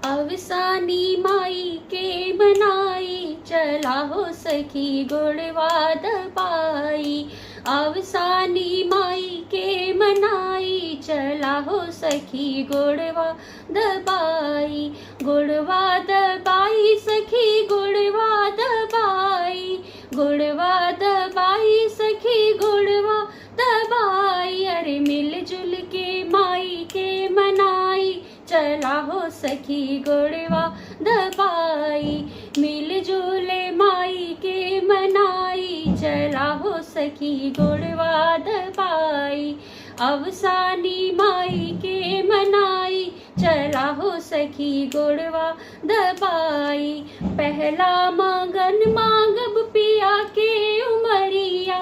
अवसानी माई के मनाई, चला हो सखी गुड़वा दबाई। अवसानी माई के मनाई, चला हो सखी गुड़वा दबाई। गुड़वा दबाई सखी गुड़वा दबाई, गुड़वा दबाई सखी गुड़वा दबाई। अरे मिलजुल के माई के मनाई, चला हो सखी गुड़वा दबाई। मिलजुल माई के मनाई, चला हो सखी गुड़वा दबाई। अवसानी माई के मनाई, चला हो सखी गुड़वा दबाई। पहला मांगन मांगब पिया के उमरिया,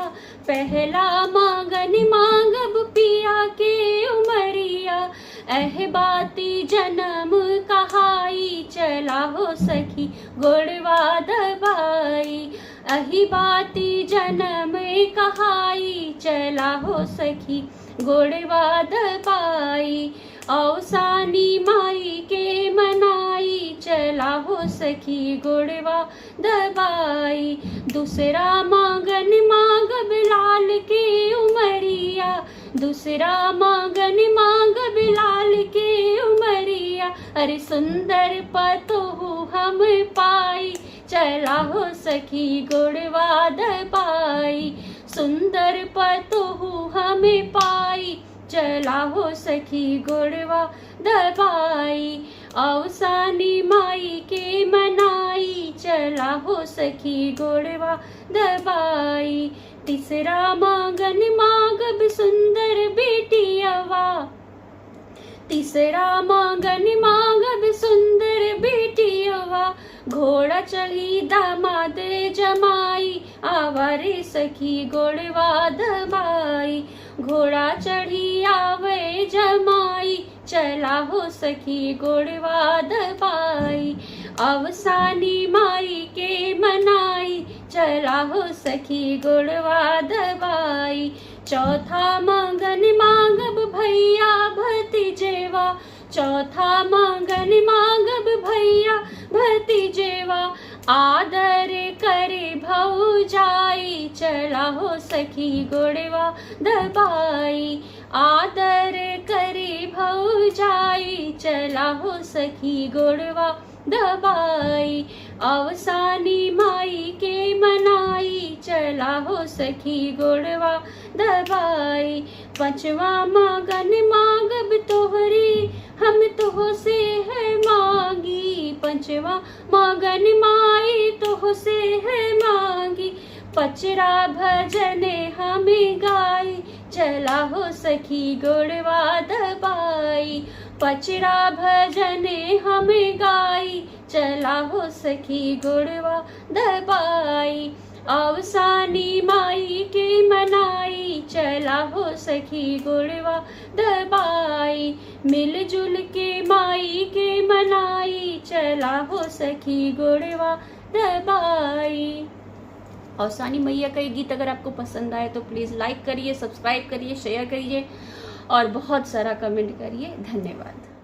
पहला मांगन मांगब पिया के उमरिया। अहबाती जन्म कहाई, चला हो सखी गुड़वा दबाई। अहिबाती जन्म कहाई, चला हो सखी गुड़वा दबाई। अवसानी माई के मनाई, चला हो सखी गुड़वा दबाई। दूसरा मांगन मांगब लाल के उमरिया, दूसरा मांगन मांगब लाल के उमरिया। अरे सुंदर पतोहू हम पाई, चला हो सखी गुड़वा दबाई। सुंदर पतोहू हमें पाई, चला हो सखी गुड़वा दबाई। अवसानी माई के मनाई, चला हो सखी गुड़वा दबाई। तीसरा मांगन मांगब सुंदर बेटियावा, तीसरा मांगन मांगब सुंदर बेटियावा। घोड़ा चढ़ी दामाद जमाई, आवारे सखी गुड़वा दबाई। घोड़ा चढ़ी आवे जमाई, चला हो सखी गुड़वा दबाई। अवसानी माई के मनाई, चला हो सखी गुड़वा दबाई। चौथा मांगन मांगब भैया भतीजेवा, चौथा मांगन मांगब भैया भतीजेवा। आदर करे भौजाई, चला हो सखी गुड़वा दबाई। आदर करे भौजाई, चला हो सखी गुड़वा दबाई। अवसानी माई के मनाई, चला हो सखी गुड़वा दबाई। पांचवा मांगन मांगब तोहरी, हम तो से है मांगी। पांचवा मांगन माई तो से है मांगी। पचरा भजन हमें गाई, चला हो सखी गुड़वा दबाई। पचरा भजन हमें गाई, चला हो सखी गुड़वा दबाई। अवसानी माई के मनाई, चला हो सखी गुड़वा दबाई। मिलजुल के माई के मनाई, चला हो सखी गुड़वा दबाई। अवसानी मैया का ये गीत अगर आपको पसंद आए तो प्लीज़ लाइक करिए, सब्सक्राइब करिए, शेयर करिए और बहुत सारा कमेंट करिए। धन्यवाद।